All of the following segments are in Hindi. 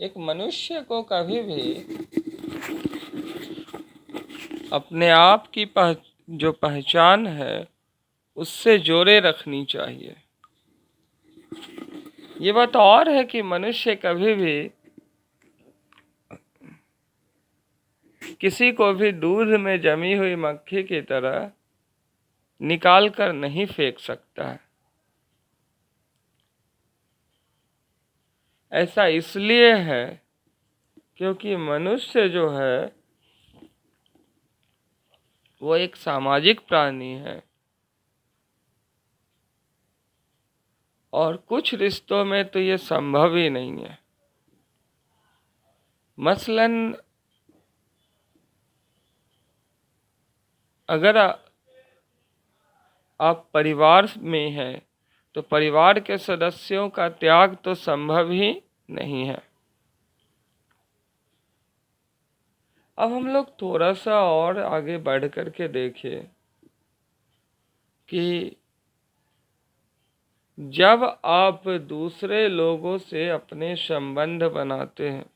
एक मनुष्य को कभी भी अपने आप की जो पहचान है उससे जोड़े रखनी चाहिए। ये बात और है कि मनुष्य कभी भी किसी को भी दूध में जमी हुई मक्खी की तरह निकाल कर नहीं फेंक सकता है। ऐसा इसलिए है क्योंकि मनुष्य जो है वो एक सामाजिक प्राणी है और कुछ रिश्तों में तो ये संभव ही नहीं है। मसलन अगर आप परिवार में हैं तो परिवार के सदस्यों का त्याग तो संभव ही नहीं है। अब हम लोग थोड़ा सा और आगे बढ़ कर के देखें कि जब आप दूसरे लोगों से अपने संबंध बनाते हैं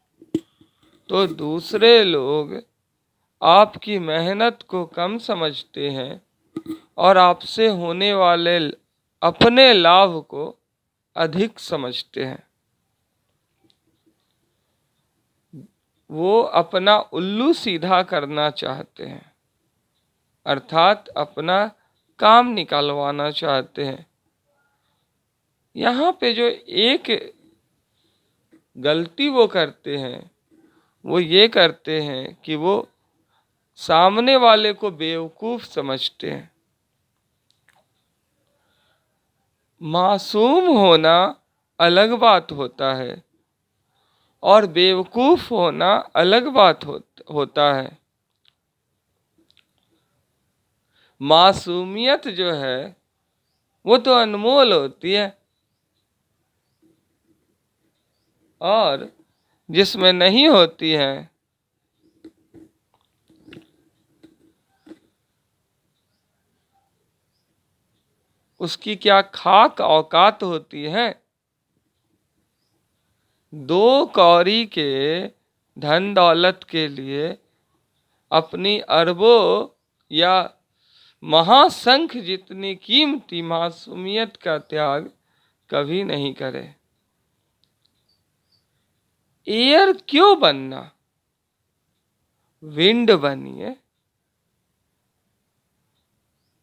तो दूसरे लोग आपकी मेहनत को कम समझते हैं और आपसे होने वाले अपने लाभ को अधिक समझते हैं। वो अपना उल्लू सीधा करना चाहते हैं, अर्थात अपना काम निकालवाना चाहते हैं। यहाँ पे जो एक गलती वो करते हैं वो ये करते हैं कि वो सामने वाले को बेवकूफ समझते हैं। मासूम होना अलग बात होता है और बेवकूफ होना अलग बात होता है। मासूमियत जो है वो तो अनमोल होती है और जिसमें नहीं होती है उसकी क्या खाक औकात होती है। दो कौड़ी के धन दौलत के लिए अपनी अरबों या महाशंख जितनी कीमती मासूमियत का त्याग कभी नहीं करे। एयर क्यों बनना, विंड बनिए।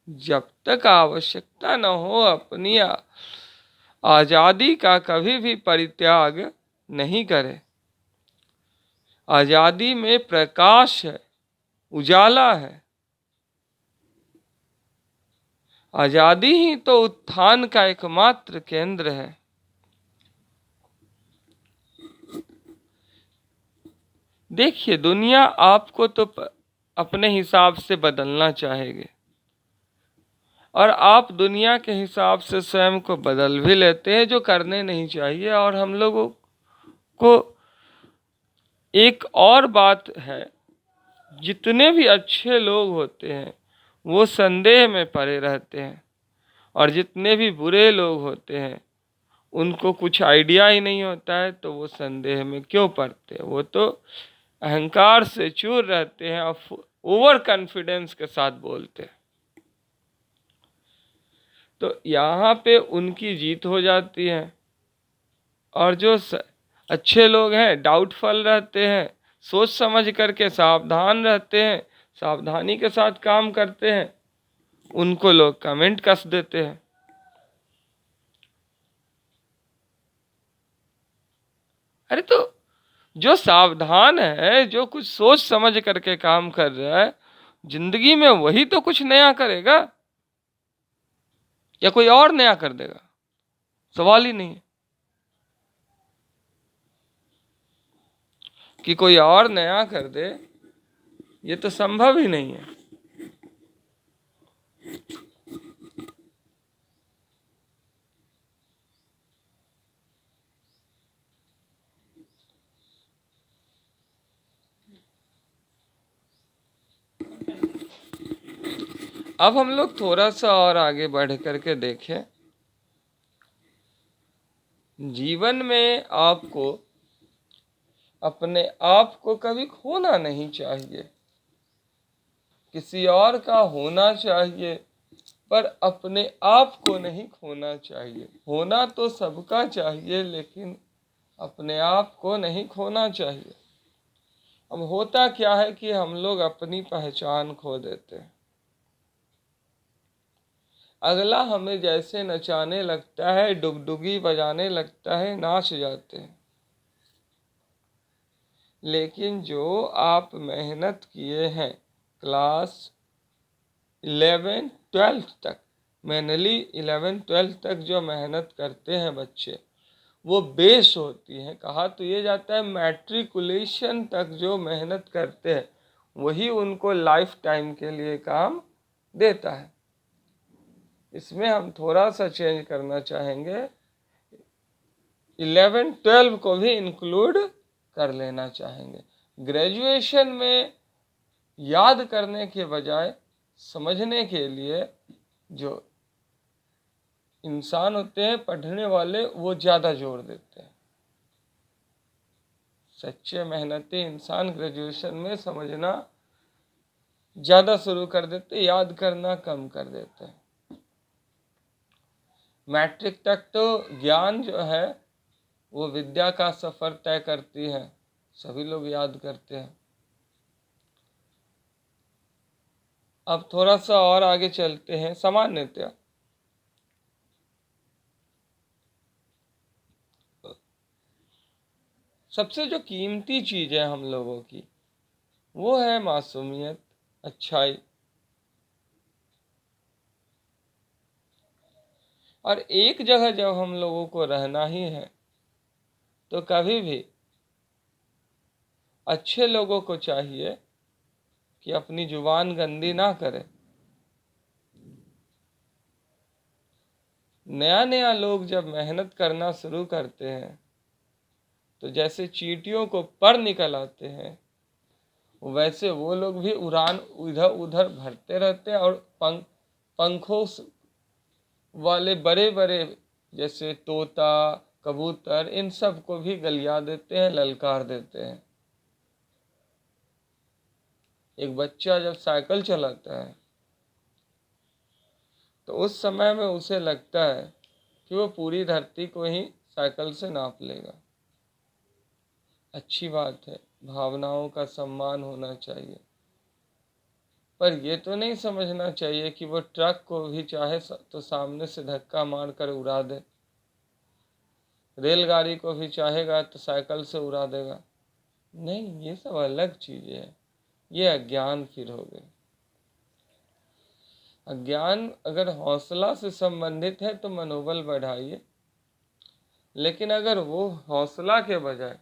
जब तक आवश्यकता न हो अपनी आजादी का कभी भी परित्याग नहीं करे। आजादी में प्रकाश है, उजाला है। आजादी ही तो उत्थान का एकमात्र केंद्र है। देखिए, दुनिया आपको तो अपने हिसाब से बदलना चाहेगी और आप दुनिया के हिसाब से स्वयं को बदल भी लेते हैं, जो करने नहीं चाहिए। और हम लोगों को एक और बात है, जितने भी अच्छे लोग होते हैं वो संदेह में पड़े रहते हैं और जितने भी बुरे लोग होते हैं उनको कुछ आइडिया ही नहीं होता है तो वो संदेह में क्यों पड़ते हैं। वो तो अहंकार से चूर रहते हैं और ओवर कॉन्फिडेंस के साथ बोलते हैं, तो यहाँ पे उनकी जीत हो जाती है। और जो अच्छे लोग हैं डाउटफुल रहते हैं, सोच समझ करके सावधान रहते हैं, सावधानी के साथ काम करते हैं, उनको लोग कमेंट कस देते हैं। अरे तो जो सावधान है, जो कुछ सोच समझ करके काम कर रहा है, जिंदगी में वही तो कुछ नया करेगा या कोई और नया कर देगा, सवाल ही नहीं है कि कोई और नया कर दे। ये तो संभव ही नहीं है। अब हम लोग थोड़ा सा और आगे बढ़ करके देखें। जीवन में आपको अपने आप को कभी खोना नहीं चाहिए। किसी और का होना चाहिए पर अपने आप को नहीं खोना चाहिए। होना तो सबका चाहिए लेकिन अपने आप को नहीं खोना चाहिए। अब होता क्या है कि हम लोग अपनी पहचान खो देते हैं। अगला हमें जैसे नचाने लगता है, डुगडुगी बजाने लगता है, नाच जाते हैं। लेकिन जो आप मेहनत किए हैं क्लास 11-12 तक, मेनली 11-12 तक जो मेहनत करते हैं बच्चे, वो बेस होती है। कहा तो ये जाता है मैट्रिकुलेशन तक जो मेहनत करते हैं वही उनको लाइफ टाइम के लिए काम देता है। इसमें हम थोड़ा सा चेंज करना चाहेंगे, 11-12 को भी इंक्लूड कर लेना चाहेंगे। ग्रेजुएशन में याद करने के बजाय समझने के लिए जो इंसान होते हैं पढ़ने वाले, वो ज़्यादा जोर देते हैं। सच्चे मेहनती इंसान ग्रेजुएशन में समझना ज़्यादा शुरू कर देते, याद करना कम कर देते हैं। मैट्रिक तक तो ज्ञान जो है वो विद्या का सफ़र तय करती है, सभी लोग याद करते हैं। अब थोड़ा सा और आगे चलते हैं। सामान्यतया सबसे जो कीमती चीज़ है हम लोगों की, वो है मासूमियत, अच्छाई। और एक जगह जब हम लोगों को रहना ही है तो कभी भी अच्छे लोगों को चाहिए कि अपनी जुबान गंदी ना करें। नया नया लोग जब मेहनत करना शुरू करते हैं तो जैसे चींटियों को पर निकल आते हैं, वैसे वो लोग भी उड़ान इधर उधर भरते रहते हैं और पंखों वाले बड़े बड़े जैसे तोता, कबूतर, इन सब को भी गलिया देते हैं, ललकार देते हैं। एक बच्चा जब साइकिल चलाता है तो उस समय में उसे लगता है कि वो पूरी धरती को ही साइकिल से नाप लेगा। अच्छी बात है, भावनाओं का सम्मान होना चाहिए, पर ये तो नहीं समझना चाहिए कि वो ट्रक को भी चाहे तो सामने से धक्का मार कर उड़ा दे, रेलगाड़ी को भी चाहेगा तो साइकिल से उड़ा देगा। नहीं, ये सब अलग चीज़ें हैं। ये अज्ञान फिर हो गए। अज्ञान अगर हौसला से संबंधित है तो मनोबल बढ़ाइए, लेकिन अगर वो हौसला के बजाय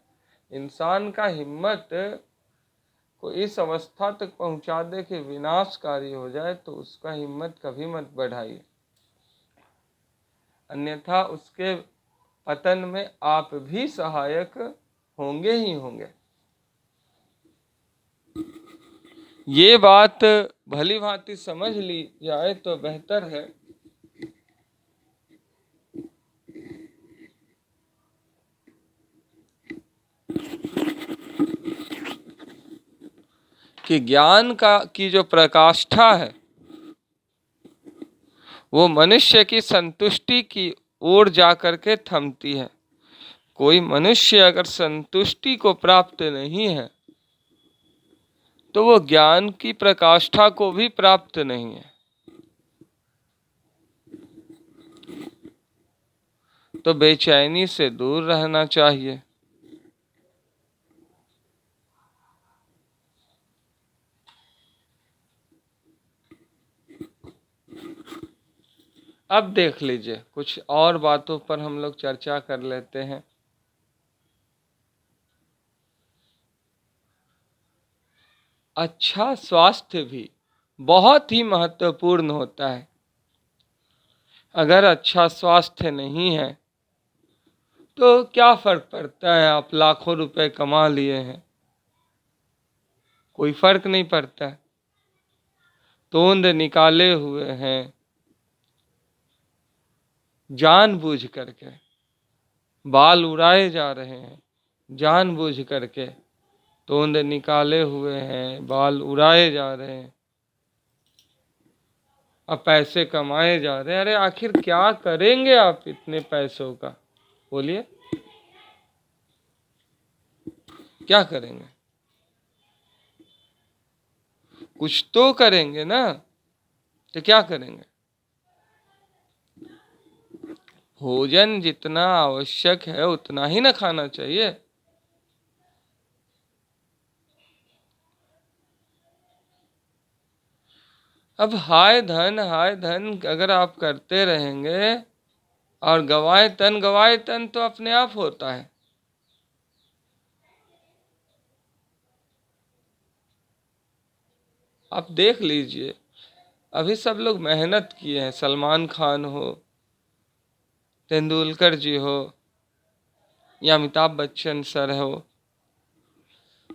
इंसान का हिम्मत को इस अवस्था तक पहुंचा दे कि विनाशकारी हो जाए तो उसका हिम्मत कभी मत बढ़ाइए, अन्यथा उसके पतन में आप भी सहायक होंगे ही होंगे। ये बात भली भांति समझ ली जाए तो बेहतर है। कि ज्ञान का की जो प्रकाष्ठा है वो मनुष्य की संतुष्टि की ओर जाकर के थमती है। कोई मनुष्य अगर संतुष्टि को प्राप्त नहीं है तो वो ज्ञान की प्रकाष्ठा को भी प्राप्त नहीं है। तो बेचैनी से दूर रहना चाहिए। अब देख लीजिए, कुछ और बातों पर हम लोग चर्चा कर लेते हैं। अच्छा स्वास्थ्य भी बहुत ही महत्वपूर्ण होता है। अगर अच्छा स्वास्थ्य नहीं है तो क्या फर्क पड़ता है आप लाखों रुपए कमा लिए हैं, कोई फर्क नहीं पड़ता है। तोंद निकाले हुए हैं जानबूझ करके, बाल उड़ाए जा रहे हैं, जानबूझ करके तोंद निकाले हुए हैं, बाल उड़ाए जा रहे हैं, अब पैसे कमाए जा रहे हैं। अरे आखिर क्या करेंगे आप इतने पैसों का? बोलिए, क्या करेंगे? कुछ तो करेंगे ना। तो क्या करेंगे? भोजन जितना आवश्यक है उतना ही ना खाना चाहिए। अब हाय धन अगर आप करते रहेंगे और गवाए तन तो अपने आप होता है। आप देख लीजिए, अभी सब लोग मेहनत किए हैं, सलमान खान हो, तेंदुलकर जी हो, या अमिताभ बच्चन सर हो,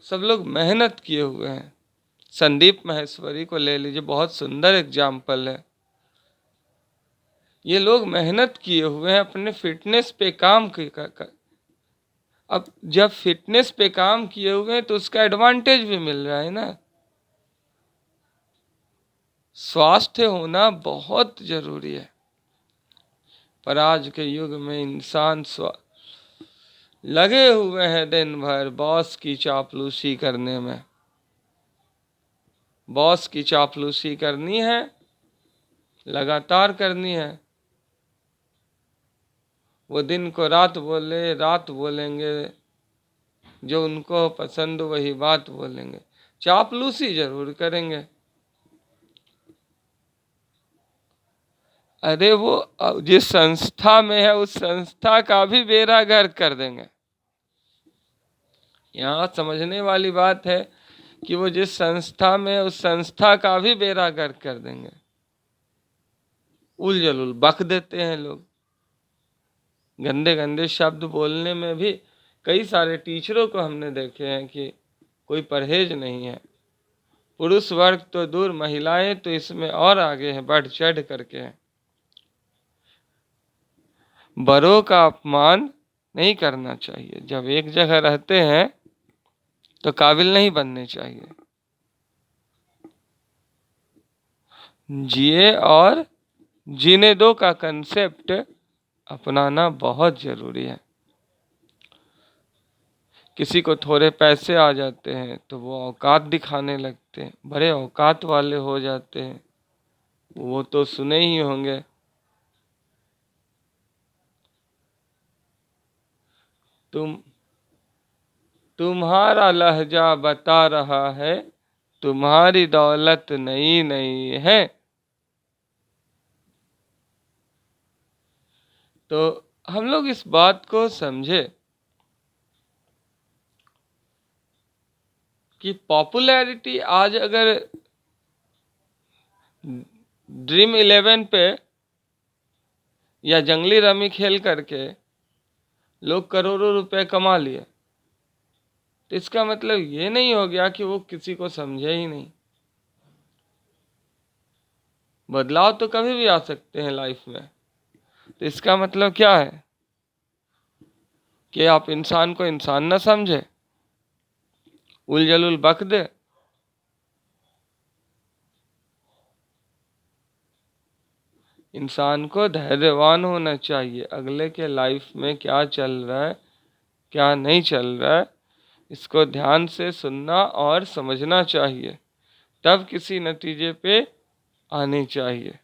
सब लोग मेहनत किए हुए हैं। संदीप माहेश्वरी को ले लीजिए, बहुत सुंदर एग्जाम्पल है। ये लोग मेहनत किए हुए हैं, अपने फिटनेस पे काम कर। अब जब फिटनेस पे काम किए हुए हैं तो उसका एडवांटेज भी मिल रहा है ना। स्वास्थ्य होना बहुत जरूरी है, पर आज के युग में इंसान लगे हुए हैं दिन भर बॉस की चापलूसी करने में। बॉस की चापलूसी करनी है, लगातार करनी है। वो दिन को रात बोले, रात बोलेंगे, जो उनको पसंद वही बात बोलेंगे, चापलूसी जरूर करेंगे। अरे वो जिस संस्था में है उस संस्था का भी बेड़ा गर्क कर देंगे। यहाँ समझने वाली बात है कि वो जिस संस्था में उस संस्था का भी बेड़ा गर्क कर देंगे। उल जलुल बक देते हैं लोग, गंदे गंदे शब्द बोलने में भी। कई सारे टीचरों को हमने देखे हैं कि कोई परहेज नहीं है। पुरुष वर्ग तो दूर, महिलाएं तो इसमें और आगे हैं, बढ़ चढ़ करके हैं। बड़ों का अपमान नहीं करना चाहिए। जब एक जगह रहते हैं तो काबिल नहीं बनने चाहिए। जिए और जीने दो का कंसेप्ट अपनाना बहुत जरूरी है। किसी को थोड़े पैसे आ जाते हैं तो वो औकात दिखाने लगते हैं, बड़े औकात वाले हो जाते हैं। वो तो सुने ही होंगे, तुम तुम्हारा लहजा बता रहा है, तुम्हारी दौलत नई नई है। तो हम लोग इस बात को समझे कि पॉपुलैरिटी आज अगर ड्रीम 11 पे या जंगली रमी खेल करके लोग करोड़ों रुपए कमा लिए, तो इसका मतलब ये नहीं हो गया कि वो किसी को समझे ही नहीं। बदलाव तो कभी भी आ सकते हैं लाइफ में। तो इसका मतलब क्या है कि आप इंसान को इंसान न समझे, उल जलुल बक दे। इंसान को धैर्यवान होना चाहिए। अगले के लाइफ में क्या चल रहा है, क्या नहीं चल रहा है, इसको ध्यान से सुनना और समझना चाहिए, तब किसी नतीजे पे आने चाहिए।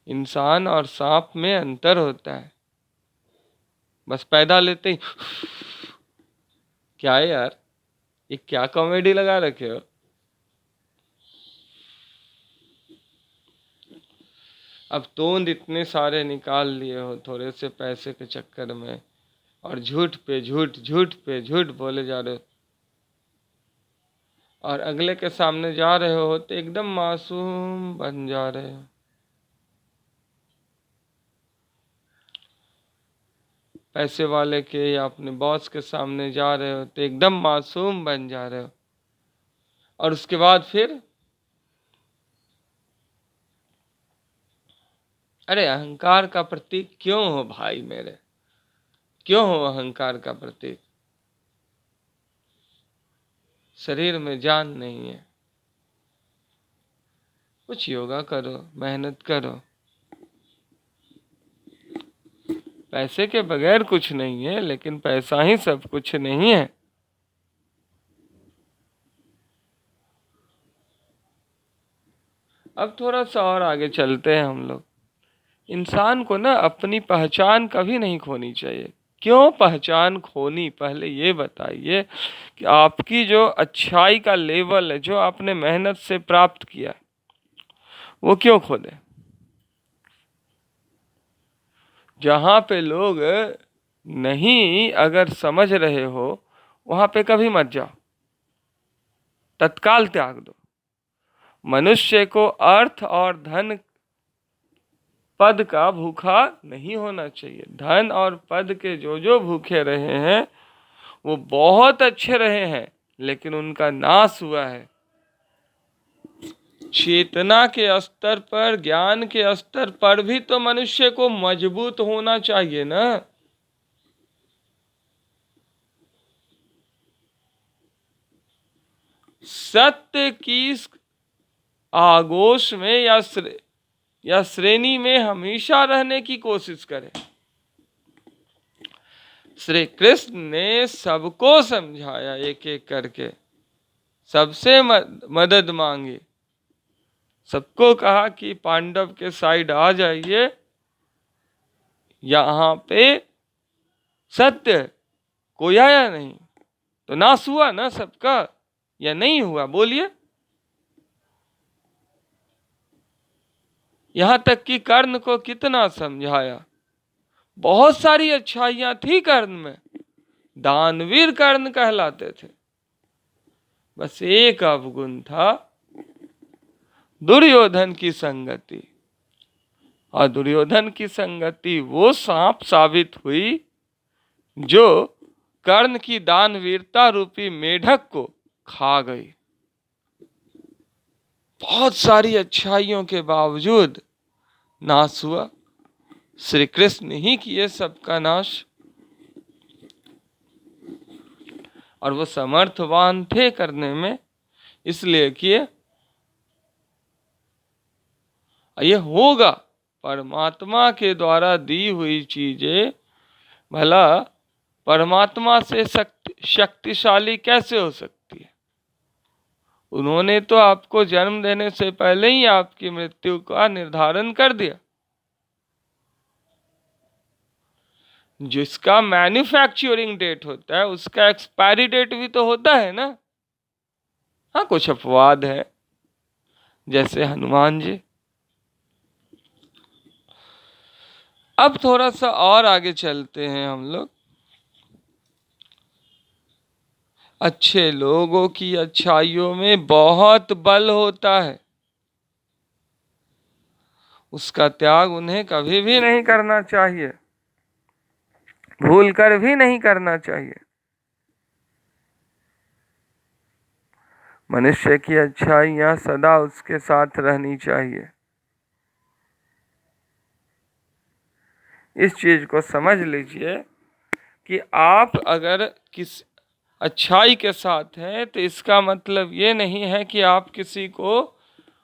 इंसान और सांप में अंतर होता है। बस पैदा लेते ही क्या है यार, ये क्या कॉमेडी लगा रखे हो? अब तोंद इतने सारे निकाल लिए हो थोड़े से पैसे के चक्कर में, और झूठ पे झूठ, झूठ पे झूठ बोले जा रहे हो, और अगले के सामने जा रहे हो तो एकदम मासूम बन जा रहे हो। पैसे वाले के या अपने बॉस के सामने जा रहे हो तो एकदम मासूम बन जा रहे हो, और उसके बाद फिर अरे अहंकार का प्रतीक क्यों हो भाई मेरे? क्यों हो अहंकार का प्रतीक? शरीर में जान नहीं है। कुछ योगा करो, मेहनत करो। पैसे के बगैर कुछ नहीं है, लेकिन पैसा ही सब कुछ नहीं है। अब थोड़ा सा और आगे चलते हैं हम लोग। इंसान को ना अपनी पहचान कभी नहीं खोनी चाहिए। क्यों पहचान खोनी, पहले ये बताइए कि आपकी जो अच्छाई का लेवल है, जो आपने मेहनत से प्राप्त किया, वो क्यों खो दे? जहाँ पे लोग नहीं अगर समझ रहे हो, वहाँ पे कभी मत जाओ, तत्काल त्याग दो। मनुष्य को अर्थ और धन पद का भूखा नहीं होना चाहिए। धन और पद के जो जो भूखे रहे हैं वो बहुत अच्छे रहे हैं, लेकिन उनका नाश हुआ है। चेतना के स्तर पर, ज्ञान के स्तर पर भी तो मनुष्य को मजबूत होना चाहिए ना। सत्य की आगोश में या श्रेणी में हमेशा रहने की कोशिश करें। श्री कृष्ण ने सबको समझाया एक एक करके, सबसे मदद मांगी, सबको कहा कि पांडव के साइड आ जाइए, यहाँ पे सत्य कोई आया नहीं तो नाश हुआ ना सबका, या नहीं हुआ? बोलिए। यहाँ तक कि कर्ण को कितना समझाया, बहुत सारी अच्छाइयां थी कर्ण में, दानवीर कर्ण कहलाते थे। बस एक अवगुण था, दुर्योधन की संगति। और दुर्योधन की संगति वो सांप साबित हुई जो कर्ण की दानवीरता रूपी मेढक को खा गई। बहुत सारी अच्छाइयों के बावजूद नाश हुआ। श्री कृष्ण ही किए सबका नाश, और वो समर्थवान थे करने में, इसलिए किए। ये होगा, परमात्मा के द्वारा दी हुई चीजें भला परमात्मा से शक्तिशाली कैसे हो सकती है? उन्होंने तो आपको जन्म देने से पहले ही आपकी मृत्यु का निर्धारण कर दिया। जिसका मैन्युफैक्चरिंग डेट होता है उसका एक्सपायरी डेट भी तो होता है ना। हाँ, कुछ अपवाद है, जैसे हनुमान जी। अब थोड़ा सा और आगे चलते हैं हम लोग। अच्छे लोगों की अच्छाइयों में बहुत बल होता है, उसका त्याग उन्हें कभी भी नहीं करना चाहिए, भूल कर भी नहीं करना चाहिए। मनुष्य की अच्छाइयां सदा उसके साथ रहनी चाहिए। इस चीज को समझ लीजिए कि आप अगर किस अच्छाई के साथ हैं तो इसका मतलब ये नहीं है कि आप किसी को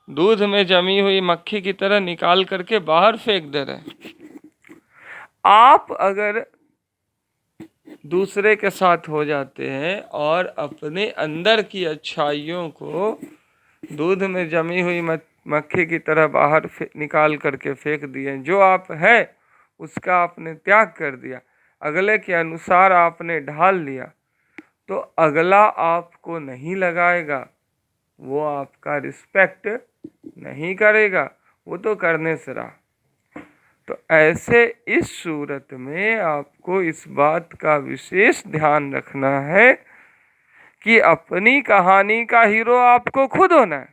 दूध में जमी हुई मक्खी की तरह निकाल करके बाहर फेंक दे रहे हैं। आप अगर दूसरे के साथ हो जाते हैं और अपने अंदर की अच्छाइयों को दूध में जमी हुई मक्खी की तरह बाहर निकाल करके फेंक दिए, जो आप है उसका आपने त्याग कर दिया, अगले के अनुसार आपने ढाल लिया, तो अगला आपको नहीं लगाएगा, वो आपका रिस्पेक्ट नहीं करेगा, वो तो करने से रहा। तो ऐसे इस सूरत में आपको इस बात का विशेष ध्यान रखना है कि अपनी कहानी का हीरो आपको खुद होना है।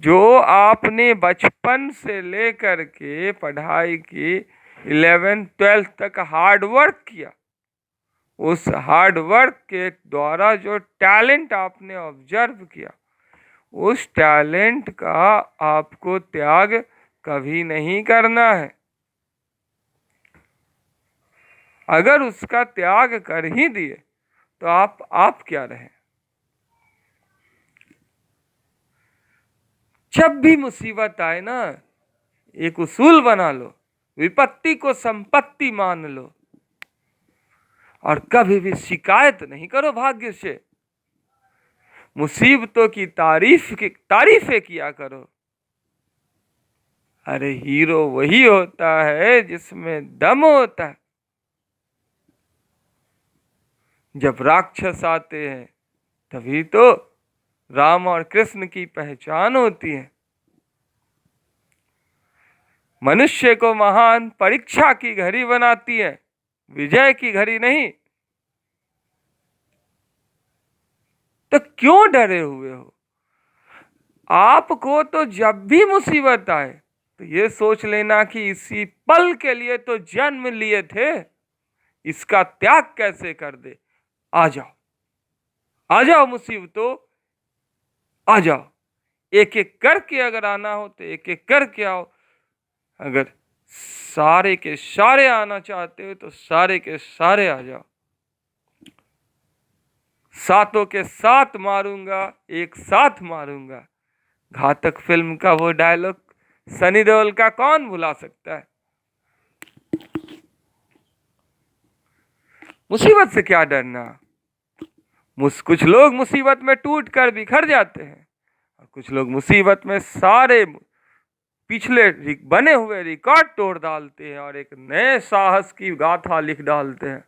जो आपने बचपन से लेकर के पढ़ाई की 11th-12th तक हार्ड वर्क किया, उस हार्ड वर्क के द्वारा जो टैलेंट आपने ऑब्जर्व किया, उस टैलेंट का आपको त्याग कभी नहीं करना है। अगर उसका त्याग कर ही दिए तो आप क्या रहे। जब भी मुसीबत आए ना, एक उसूल बना लो, विपत्ति को संपत्ति मान लो और कभी भी शिकायत नहीं करो भाग्य से। मुसीबतों की तारीफें किया करो। अरे हीरो वही होता है जिसमें दम होता है। जब राक्षस आते हैं तभी तो राम और कृष्ण की पहचान होती है। मनुष्य को महान परीक्षा की घड़ी बनाती है, विजय की घड़ी नहीं। तो क्यों डरे हुए हो? आपको तो जब भी मुसीबत आए तो ये सोच लेना कि इसी पल के लिए तो जन्म लिए थे, इसका त्याग कैसे कर दे। आ जाओ, आ जाओ मुसीबतों, आ जाओ। एक एक करके अगर आना हो तो एक एक करके आओ। अगर सारे के सारे आना चाहते हो तो सारे के सारे आ जाओ। सातों के साथ मारूंगा, एक साथ मारूंगा। घातक फिल्म का वो डायलॉग सनी देओल का कौन भुला सकता है। मुसीबत से क्या डरना। कुछ लोग मुसीबत में टूट कर बिखर जाते हैं और कुछ लोग मुसीबत में सारे पिछले बने हुए रिकॉर्ड तोड़ डालते हैं और एक नए साहस की गाथा लिख डालते हैं।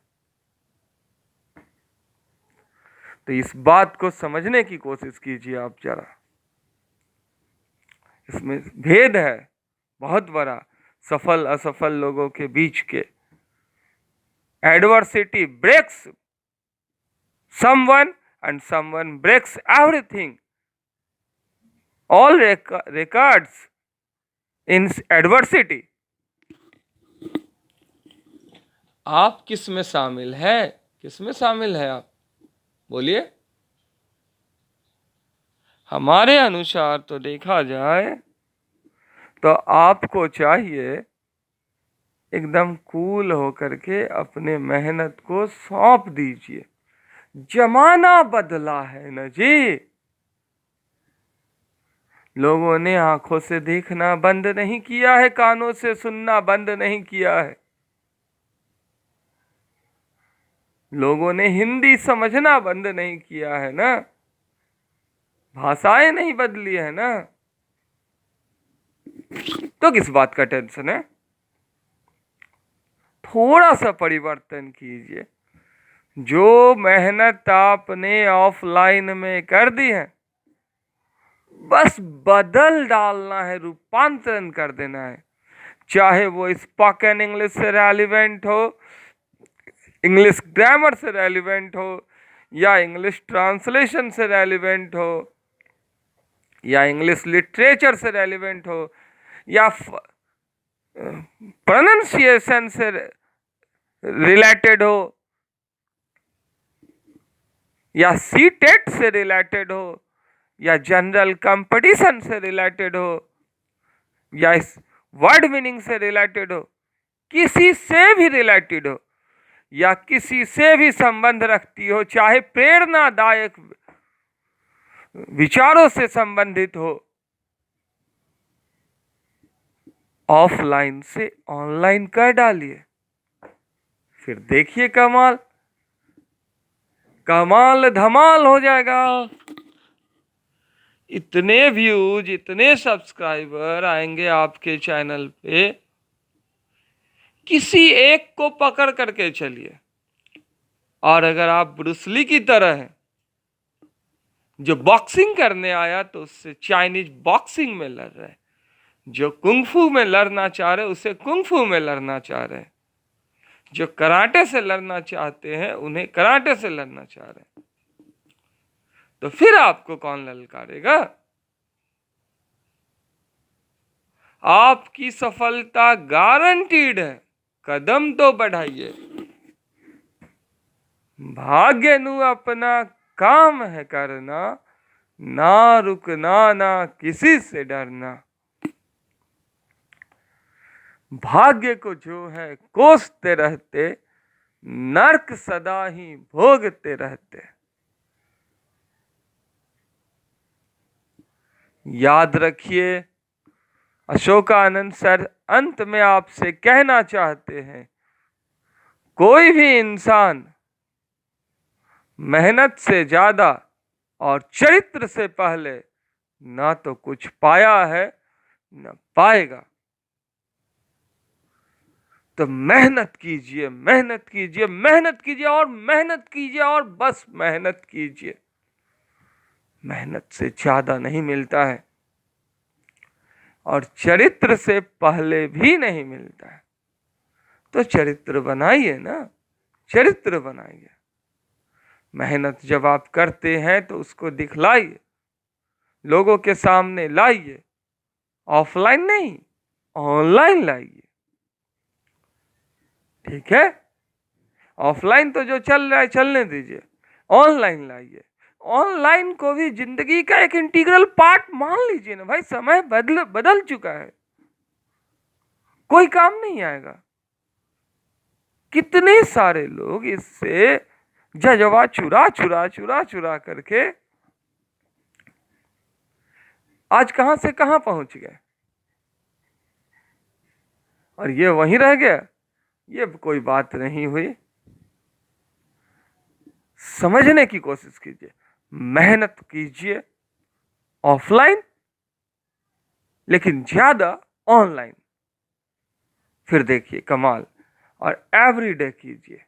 तो इस बात को समझने की कोशिश कीजिए आप जरा। इसमें भेद है बहुत बड़ा सफल असफल लोगों के बीच के। Adversity breaks someone and someone breaks everything. All records in adversity. आप किस में शामिल है? किस में शामिल है आप? बोलिए। हमारे अनुसार तो देखा जाए तो आपको चाहिए एकदम कूल होकर के अपने मेहनत को सौंप दीजिए। जमाना बदला है ना जी। लोगों ने आंखों से देखना बंद नहीं किया है, कानों से सुनना बंद नहीं किया है। लोगों ने हिंदी समझना बंद नहीं किया है ना। भाषाएं नहीं बदली है ना। तो किस बात का टेंशन है? थोड़ा सा परिवर्तन कीजिए। जो मेहनत आपने ऑफलाइन में कर दी है बस बदल डालना है, रूपांतरण कर देना है। चाहे वो स्पोकन इंग्लिश से रेलिवेंट हो, इंग्लिश ग्रामर से रेलिवेंट हो, या इंग्लिश ट्रांसलेशन से रेलिवेंट हो, या इंग्लिश लिटरेचर से रेलिवेंट हो, या प्रोनाउंसिएशन से रिलेटेड हो, या सीटेट से रिलेटेड हो, या जनरल कंपटीशन से रिलेटेड हो, या इस वर्ड मीनिंग से रिलेटेड हो, किसी से भी रिलेटेड हो या किसी से भी संबंध रखती हो, चाहे प्रेरणादायक विचारों से संबंधित हो, ऑफलाइन से ऑनलाइन कर डालिए। फिर देखिए कमाल कमाल धमाल हो जाएगा। इतने व्यूज, इतने सब्सक्राइबर आएंगे आपके चैनल पे। किसी एक को पकड़ करके चलिए। और अगर आप ब्रूस ली की तरह हैं, जो बॉक्सिंग करने आया तो उससे चाइनीज बॉक्सिंग में लड़ रहे, जो कुंगफू में लड़ना चाह रहे उसे कुंगफू में लड़ना चाह रहे, जो कराटे से लड़ना चाहते हैं उन्हें कराटे से लड़ना चाह रहे, तो फिर आपको कौन ललकारेगा? आपकी सफलता गारंटीड है। कदम तो बढ़ाइए। भाग्य नु अपना काम है करना, ना रुकना ना किसी से डरना। भाग्य को जो है कोसते रहते, नर्क सदा ही भोगते रहते। याद रखिए, अशोकानंद सर अंत में आपसे कहना चाहते हैं, कोई भी इंसान मेहनत से ज्यादा और चरित्र से पहले ना तो कुछ पाया है न पाएगा। तो मेहनत कीजिए, मेहनत कीजिए, मेहनत कीजिए और मेहनत कीजिए और बस मेहनत कीजिए। मेहनत से ज्यादा नहीं मिलता है और चरित्र से पहले भी नहीं मिलता है। तो चरित्र बनाइए ना, चरित्र बनाइए। मेहनत जब आप करते हैं तो उसको दिखलाइए, लोगों के सामने लाइए। ऑफलाइन नहीं, ऑनलाइन लाइए। ठीक है, ऑफलाइन तो जो चल रहा है चलने दीजिए, ऑनलाइन लाइए। ऑनलाइन को भी जिंदगी का एक इंटीग्रल पार्ट मान लीजिए ना भाई। समय बदल चुका है, कोई काम नहीं आएगा। कितने सारे लोग इससे जजवा चुरा चुरा चुरा चुरा करके आज कहां से कहां पहुंच गए और ये वहीं रह गया। ये कोई बात नहीं हुई। समझने की कोशिश कीजिए, मेहनत कीजिए ऑफलाइन, लेकिन ज्यादा ऑनलाइन। फिर देखिए कमाल। और एवरीडे कीजिए।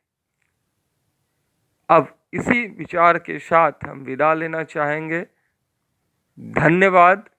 अब इसी विचार के साथ हम विदा लेना चाहेंगे। धन्यवाद।